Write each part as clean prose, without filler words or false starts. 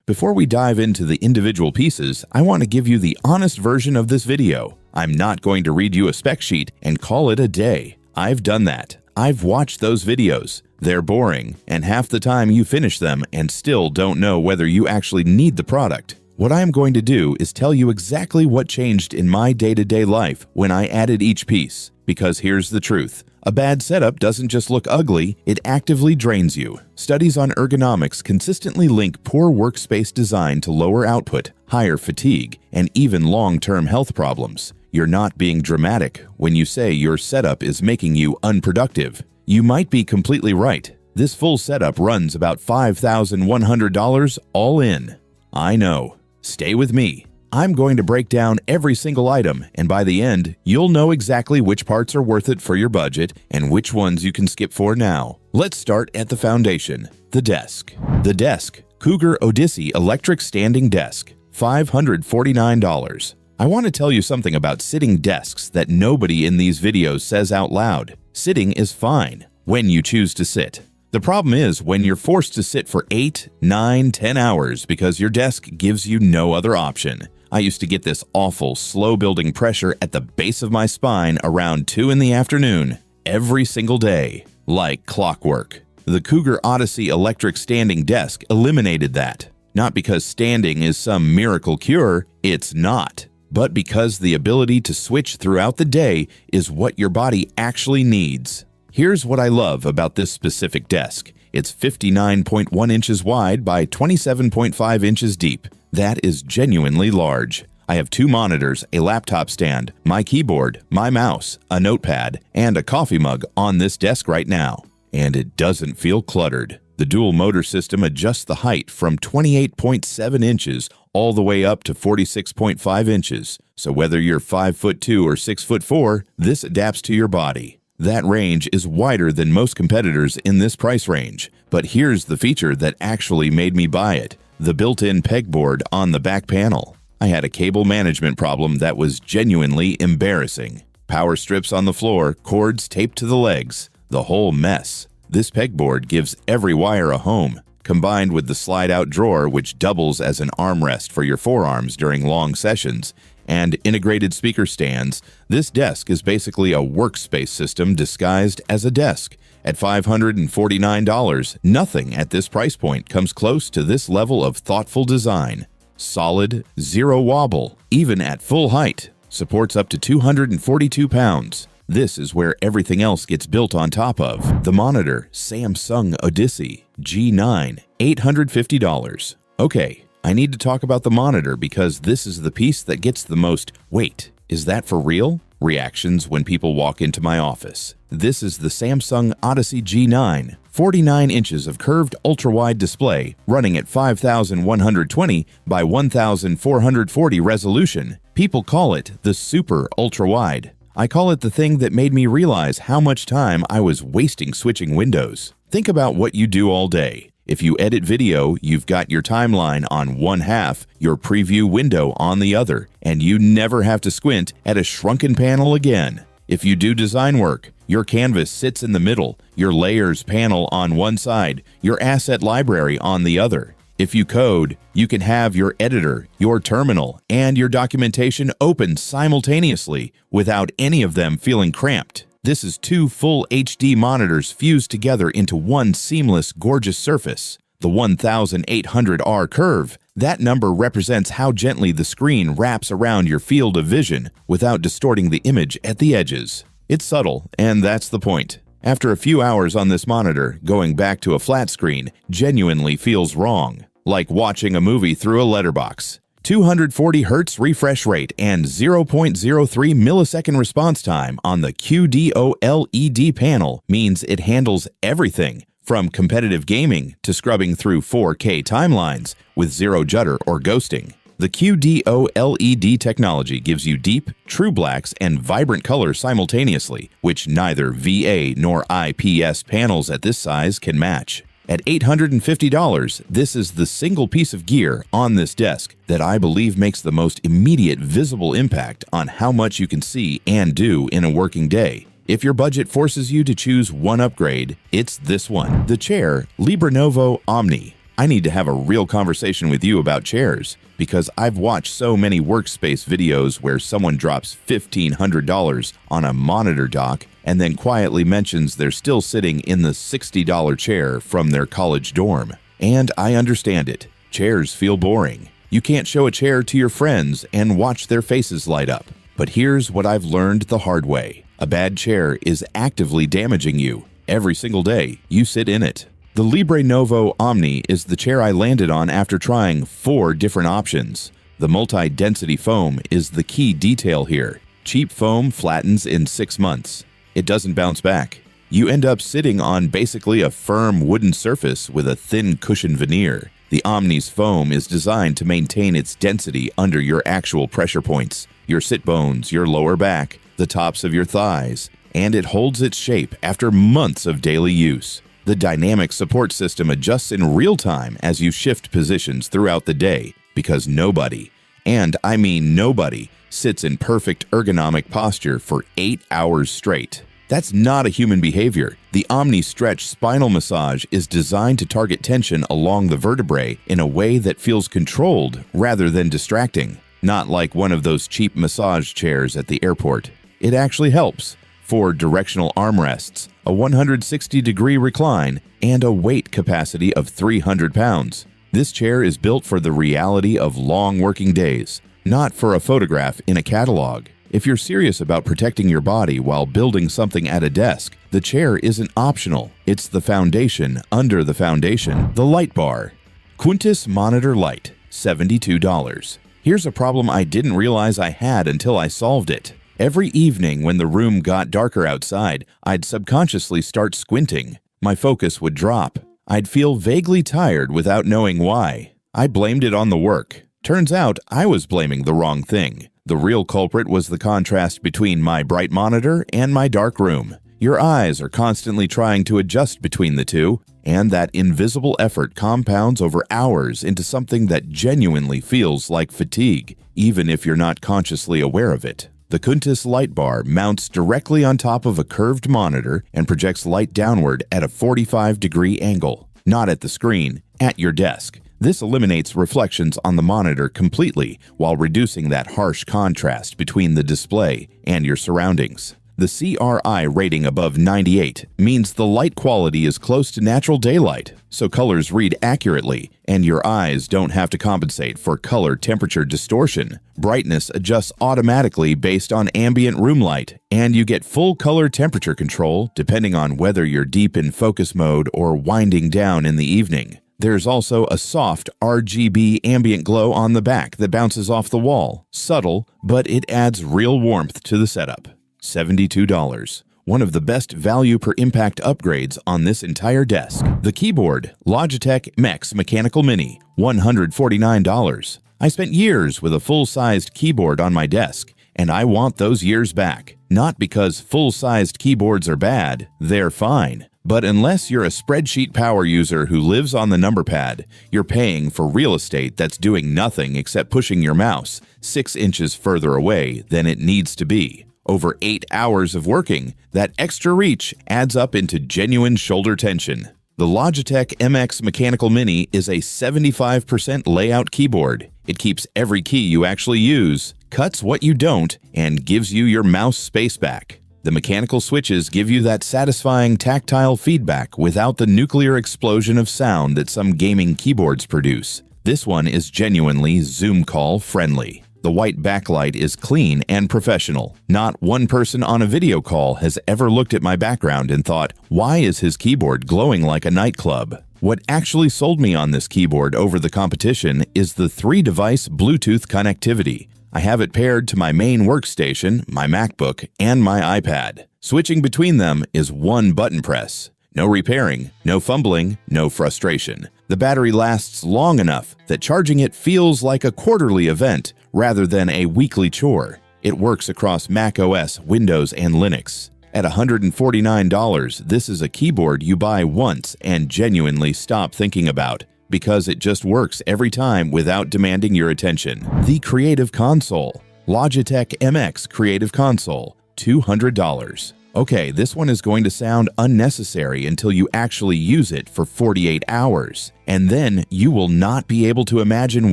Before we dive into the individual pieces, I want to give you the honest version of this video. I'm not going to read you a spec sheet and call it a day. I've done that. I've watched those videos. They're boring, and half the time you finish them and still don't know whether you actually need the product. What I am going to do is tell you exactly what changed in my day-to-day life when I added each piece. Because here's the truth. A bad setup doesn't just look ugly, it actively drains you. Studies on ergonomics consistently link poor workspace design to lower output, higher fatigue, and even long-term health problems. You're not being dramatic when you say your setup is making you unproductive. You might be completely right. This full setup runs about $5,100 all in. I know. Stay with me. I'm going to break down every single item, and by the end, you'll know exactly which parts are worth it for your budget and which ones you can skip for now. Let's start at the foundation, the desk. The desk, Cougar Odyssey Electric Standing Desk, $549. I want to tell you something about sitting desks that nobody in these videos says out loud. Sitting is fine when you choose to sit. The problem is when you're forced to sit for 8, 9, 10 hours because your desk gives you no other option. I used to get this awful, slow-building pressure at the base of my spine around 2 in the afternoon every single day, like clockwork. The Cougar Odyssey Electric Standing Desk eliminated that. Not because standing is some miracle cure, it's not, but because the ability to switch throughout the day is what your body actually needs. Here's what I love about this specific desk. It's 59.1 inches wide by 27.5 inches deep. That is genuinely large. I have 2 monitors, a laptop stand, my keyboard, my mouse, a notepad, and a coffee mug on this desk right now. And it doesn't feel cluttered. The dual motor system adjusts the height from 28.7 inches all the way up to 46.5 inches. So whether you're 5'2" or 6'4", this adapts to your body. That range is wider than most competitors in this price range. But here's the feature that actually made me buy it. The built-in pegboard on the back panel. I had a cable management problem that was genuinely embarrassing. Power strips on the floor, cords taped to the legs, the whole mess. This pegboard gives every wire a home, combined with the slide-out drawer which doubles as an armrest for your forearms during long sessions, and integrated speaker stands. This desk is basically a workspace system disguised as a desk. At $549, nothing at this price point comes close to this level of thoughtful design. Solid, zero wobble, even at full height. Supports up to 242 pounds. This is where everything else gets built on top of. The monitor, Samsung Odyssey G9, $850. Okay, I need to talk about the monitor because this is the piece that gets the most "wait, is that for real?" reactions when people walk into my office. This is the Samsung Odyssey G9, 49 inches of curved ultrawide display running at 5120 by 1440 resolution. People call it the super ultrawide. I call it the thing that made me realize how much time I was wasting switching windows. Think about what you do all day. If you edit video, you've got your timeline on one half, your preview window on the other, and you never have to squint at a shrunken panel again. If you do design work, your canvas sits in the middle, your layers panel on one side, your asset library on the other. If you code, you can have your editor, your terminal, and your documentation open simultaneously without any of them feeling cramped. This is 2 full HD monitors fused together into one seamless, gorgeous surface. The 1800R curve, that number represents how gently the screen wraps around your field of vision without distorting the image at the edges. It's subtle, and that's the point. After a few hours on this monitor, going back to a flat screen genuinely feels wrong, like watching a movie through a letterbox. 240 Hz refresh rate and 0.03 millisecond response time on the QD-OLED panel means it handles everything, from competitive gaming to scrubbing through 4K timelines with zero judder or ghosting. The QD-OLED technology gives you deep, true blacks and vibrant colors simultaneously, which neither VA nor IPS panels at this size can match. At $850, this is the single piece of gear on this desk that I believe makes the most immediate visible impact on how much you can see and do in a working day. If your budget forces you to choose one upgrade, it's this one. The chair, LibreNovo Omni, I need to have a real conversation with you about chairs because I've watched so many Workspace videos where someone drops $1,500 on a monitor dock and then quietly mentions they're still sitting in the $60 chair from their college dorm. And I understand it. Chairs feel boring. You can't show a chair to your friends and watch their faces light up. But here's what I've learned the hard way. A bad chair is actively damaging you. Every single day you sit in it. The LibreNovo Omni is the chair I landed on after trying 4 different options. The multi-density foam is the key detail here. Cheap foam flattens in 6 months. It doesn't bounce back. You end up sitting on basically a firm wooden surface with a thin cushion veneer. The Omni's foam is designed to maintain its density under your actual pressure points, your sit bones, your lower back, the tops of your thighs, and it holds its shape after months of daily use. The dynamic support system adjusts in real time as you shift positions throughout the day because nobody, and I mean nobody, sits in perfect ergonomic posture for 8 hours straight. That's not a human behavior. The Omni Stretch Spinal Massage is designed to target tension along the vertebrae in a way that feels controlled rather than distracting, not like one of those cheap massage chairs at the airport. It actually helps. 4 directional armrests, a 160-degree recline, and a weight capacity of 300 pounds. This chair is built for the reality of long working days, not for a photograph in a catalog. If you're serious about protecting your body while building something at a desk, the chair isn't optional. It's the foundation under the foundation. The light bar. Quintus Monitor Light, $72. Here's a problem I didn't realize I had until I solved it. Every evening when the room got darker outside, I'd subconsciously start squinting. My focus would drop. I'd feel vaguely tired without knowing why. I blamed it on the work. Turns out I was blaming the wrong thing. The real culprit was the contrast between my bright monitor and my dark room. Your eyes are constantly trying to adjust between the two, and that invisible effort compounds over hours into something that genuinely feels like fatigue, even if you're not consciously aware of it. The Quintus light bar mounts directly on top of a curved monitor and projects light downward at a 45-degree angle, not at the screen, at your desk. This eliminates reflections on the monitor completely while reducing that harsh contrast between the display and your surroundings. The CRI rating above 98 means the light quality is close to natural daylight, so colors read accurately, and your eyes don't have to compensate for color temperature distortion. Brightness adjusts automatically based on ambient room light, and you get full color temperature control depending on whether you're deep in focus mode or winding down in the evening. There's also a soft RGB ambient glow on the back that bounces off the wall. Subtle, but it adds real warmth to the setup. $72. One of the best value per impact upgrades on this entire desk. The keyboard, Logitech MX Mechanical Mini, $149. I spent years with a full-sized keyboard on my desk, and I want those years back. Not because full-sized keyboards are bad, they're fine. But unless you're a spreadsheet power user who lives on the number pad, you're paying for real estate that's doing nothing except pushing your mouse 6 inches further away than it needs to be. Over 8 hours of working, that extra reach adds up into genuine shoulder tension. The Logitech MX Mechanical Mini is a 75% layout keyboard. It keeps every key you actually use, cuts what you don't, and gives you your mouse space back. The mechanical switches give you that satisfying tactile feedback without the nuclear explosion of sound that some gaming keyboards produce. This one is genuinely Zoom call friendly. The white backlight is clean and professional. Not one person on a video call has ever looked at my background and thought, why is his keyboard glowing like a nightclub? What actually sold me on this keyboard over the competition is the 3-device Bluetooth connectivity. I have it paired to my main workstation, my MacBook, and my iPad. Switching between them is one button press. No repairing, no fumbling, no frustration. The battery lasts long enough that charging it feels like a quarterly event rather than a weekly chore. It works across Mac OS, Windows, and Linux. At $149, this is a keyboard you buy once and genuinely stop thinking about, because it just works every time without demanding your attention. The Creative Console. Logitech MX Creative Console, $200. Okay, this one is going to sound unnecessary until you actually use it for 48 hours, and then you will not be able to imagine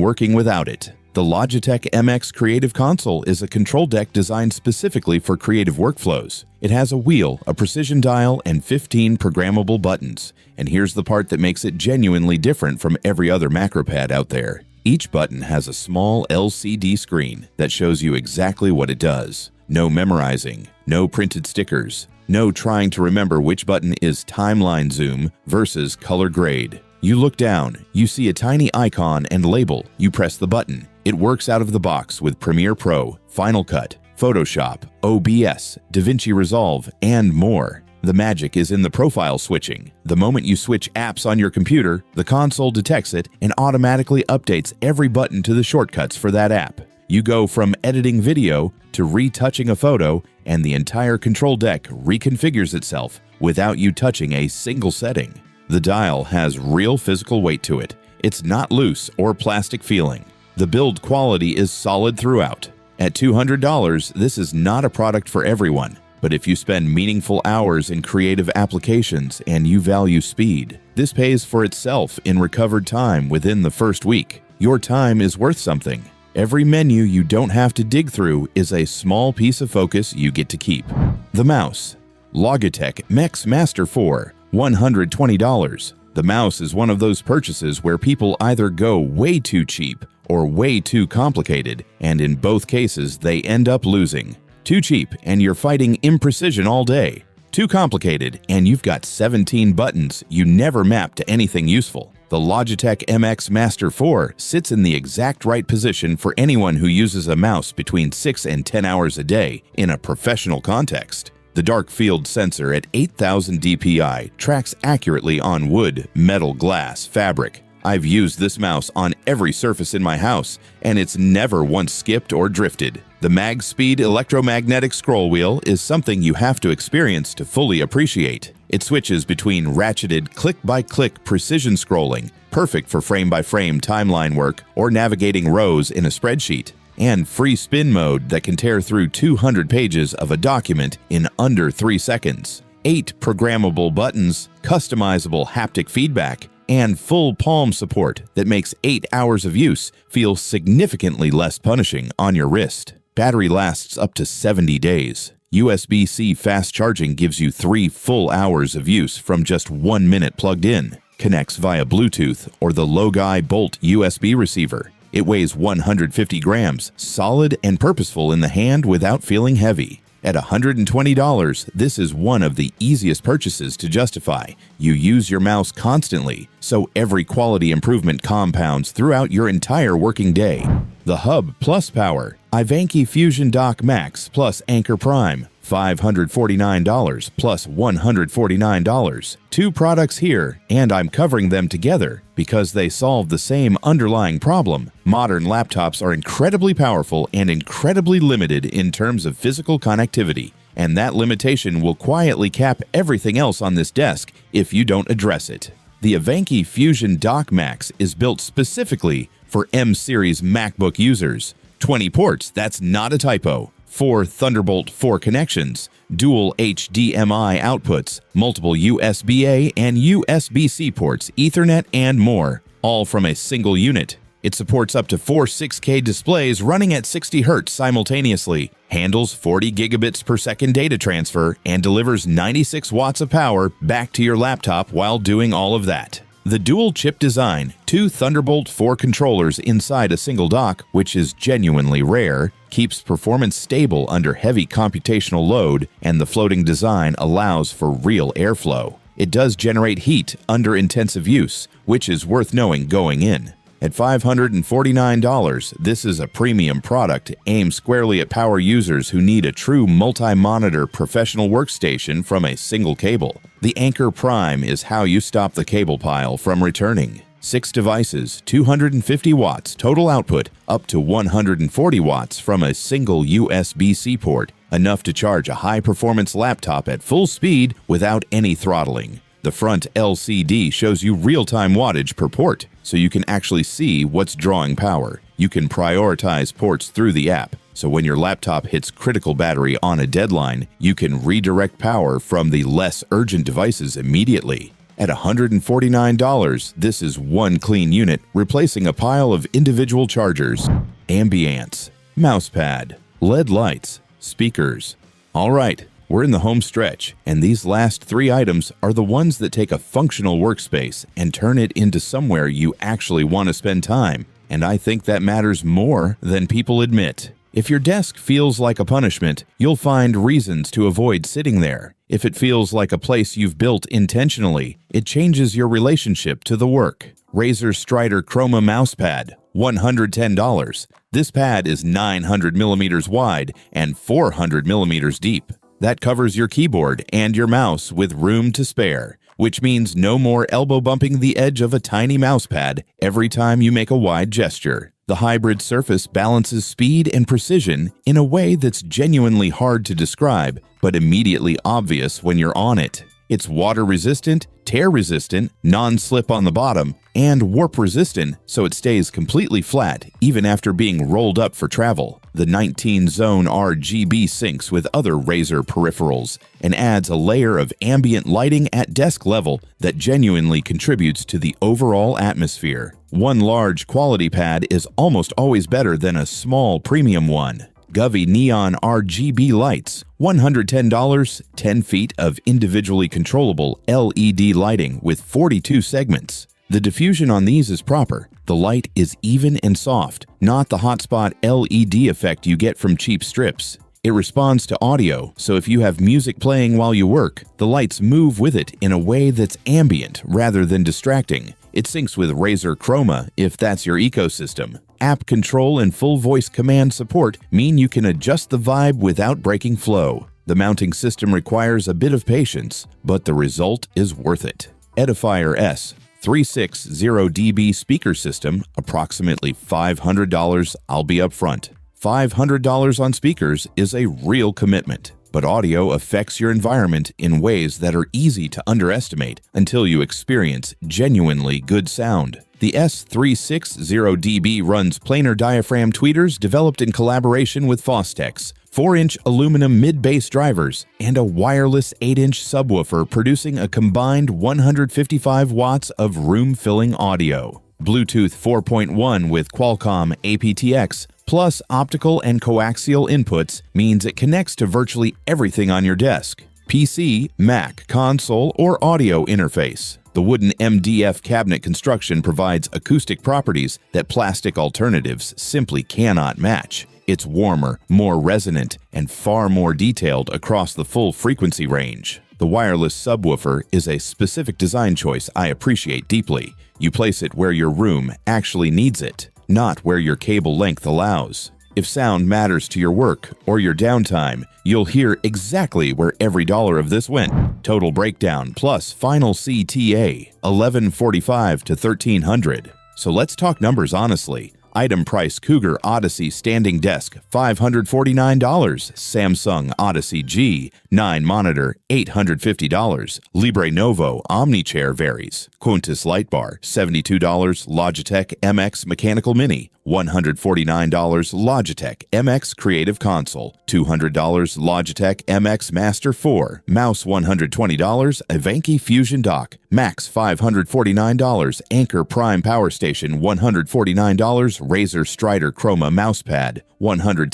working without it. The Logitech MX Creative Console is a control deck designed specifically for creative workflows. It has a wheel, a precision dial, and 15 programmable buttons. And here's the part that makes it genuinely different from every other macro pad out there. Each button has a small LCD screen that shows you exactly what it does. No memorizing, no printed stickers, no trying to remember which button is timeline zoom versus color grade. You look down, you see a tiny icon and label, you press the button. It works out of the box with Premiere Pro, Final Cut, Photoshop, OBS, DaVinci Resolve, and more. The magic is in the profile switching. The moment you switch apps on your computer, the console detects it and automatically updates every button to the shortcuts for that app. You go from editing video to retouching a photo, and the entire control deck reconfigures itself without you touching a single setting. The dial has real physical weight to it. It's not loose or plastic feeling. The build quality is solid throughout. At $200, this is not a product for everyone, but if you spend meaningful hours in creative applications and you value speed, this pays for itself in recovered time within the first week. Your time is worth something. Every menu you don't have to dig through is a small piece of focus you get to keep. The mouse. Logitech MX Master 4, $120. The mouse is one of those purchases where people either go way too cheap or way too complicated, and in both cases they end up losing. Too cheap and you're fighting imprecision all day. Too complicated and you've got 17 buttons you never map to anything useful. The Logitech MX Master 4 sits in the exact right position for anyone who uses a mouse between 6 and 10 hours a day in a professional context. The dark field sensor at 8000 dpi tracks accurately on wood, metal, glass, fabric. I've used this mouse on every surface in my house, and it's never once skipped or drifted. The MagSpeed electromagnetic scroll wheel is something you have to experience to fully appreciate. It switches between ratcheted click-by-click precision scrolling, perfect for frame-by-frame timeline work or navigating rows in a spreadsheet, and free spin mode that can tear through 200 pages of a document in under 3 seconds. 8 programmable buttons, customizable haptic feedback, and full palm support that makes 8 hours of use feel significantly less punishing on your wrist. Battery lasts up to 70 days. USB-C fast charging gives you 3 full hours of use from just 1 minute plugged in. Connects via Bluetooth or the Logi Bolt USB receiver. It weighs 150 grams, solid and purposeful in the hand without feeling heavy. At $120, this is one of the easiest purchases to justify. You use your mouse constantly, so every quality improvement compounds throughout your entire working day. The Hub Plus Power, Ivanki Fusion Dock Max plus Anchor Prime, $549 plus $149. 2 products here, and I'm covering them together because they solve the same underlying problem. Modern laptops are incredibly powerful and incredibly limited in terms of physical connectivity, and that limitation will quietly cap everything else on this desk if you don't address it. The Ivanki Fusion Dock Max is built specifically for M-series MacBook users. 20 ports, that's not a typo. 4 Thunderbolt 4 connections, dual HDMI outputs, multiple USB-A and USB-C ports, Ethernet, and more, all from a single unit. It supports up to 4 6K displays running at 60 Hz simultaneously, handles 40 gigabits per second data transfer, and delivers 96 watts of power back to your laptop while doing all of that. The dual-chip design, 2 Thunderbolt 4 controllers inside a single dock, which is genuinely rare, keeps performance stable under heavy computational load, and the floating design allows for real airflow. It does generate heat under intensive use, which is worth knowing going in. At $549, this is a premium product aimed squarely at power users who need a true multi-monitor professional workstation from a single cable. The Anchor Prime is how you stop the cable pile from returning. 6 devices, 250 watts total output, up to 140 watts from a single USB-C port, enough to charge a high-performance laptop at full speed without any throttling. The front LCD shows you real-time wattage per port, so you can actually see what's drawing power. You can prioritize ports through the app. So when your laptop hits critical battery on a deadline, you can redirect power from the less urgent devices immediately. At $149, this is one clean unit, replacing a pile of individual chargers, ambience, mousepad, LED lights, speakers. All right, we're in the home stretch, and these last 3 items are the ones that take a functional workspace and turn it into somewhere you actually want to spend time. And I think that matters more than people admit. If your desk feels like a punishment, you'll find reasons to avoid sitting there. If it feels like a place you've built intentionally, it changes your relationship to the work. Razer Strider Chroma Mousepad, $110. This pad is 900 millimeters wide and 400 millimeters deep. That covers your keyboard and your mouse with room to spare, which means no more elbow bumping the edge of a tiny mousepad every time you make a wide gesture. The hybrid surface balances speed and precision in a way that's genuinely hard to describe, but immediately obvious when you're on it. It's water-resistant, tear-resistant, non-slip on the bottom, and warp-resistant, so it stays completely flat even after being rolled up for travel. The 19-zone RGB syncs with other Razer peripherals and adds a layer of ambient lighting at desk level that genuinely contributes to the overall atmosphere. One large quality pad is almost always better than a small premium one. Govee Neon RGB lights, $110, 10 feet of individually controllable LED lighting with 42 segments. The diffusion on these is proper. The light is even and soft, not the hotspot LED effect you get from cheap strips. It responds to audio, so if you have music playing while you work, the lights move with it in a way that's ambient rather than distracting. It syncs with Razer Chroma if that's your ecosystem. App control and full voice command support mean you can adjust the vibe without breaking flow. The mounting system requires a bit of patience, but the result is worth it. Edifier S 360 dB speaker system, approximately $500. I'll be upfront. $500 on speakers is a real commitment, but audio affects your environment in ways that are easy to underestimate until you experience genuinely good sound. The S360dB runs planar diaphragm tweeters developed in collaboration with Fostex, 4-inch aluminum mid-bass drivers, and a wireless 8-inch subwoofer producing a combined 155 watts of room-filling audio. Bluetooth 4.1 with Qualcomm aptX plus optical and coaxial inputs means it connects to virtually everything on your desk: PC, Mac, console, or audio interface. The wooden MDF cabinet construction provides acoustic properties that plastic alternatives simply cannot match. It's warmer, more resonant, and far more detailed across the full frequency range. The wireless subwoofer is a specific design choice I appreciate deeply. You place it where your room actually needs it, not where your cable length allows. If sound matters to your work or your downtime, you'll hear exactly where every dollar of this went. Total breakdown plus final CTA, $1,145 to $1,300. So let's talk numbers honestly. Item price: Cougar Odyssey standing desk, $549. Samsung Odyssey G9 monitor, $850. LibreNovo Omni chair varies. Quntis light bar, $72. Logitech MX mechanical mini, $149. Logitech MX creative console, $200. Logitech MX Master 4, mouse $120. Evenki Fusion dock, max $549. Anker Prime power station, $149. Razer Strider Chroma mousepad, $110.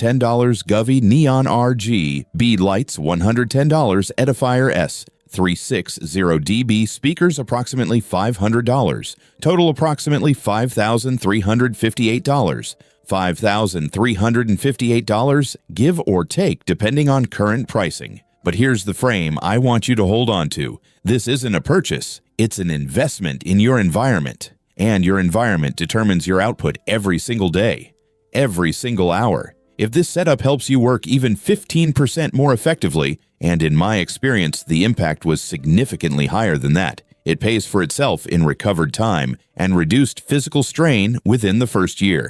Govee Neon RG bead lights, $110. Edifier S 360 dB speakers, approximately $500. Total approximately $5,358. $5,358, give or take depending on current pricing. But here's the frame I want you to hold on to. This isn't a purchase, it's an investment in your environment. And your environment determines your output every single day, every single hour. If this setup helps you work even 15% more effectively, and in my experience the impact was significantly higher than that, it pays for itself in recovered time and reduced physical strain within the first year.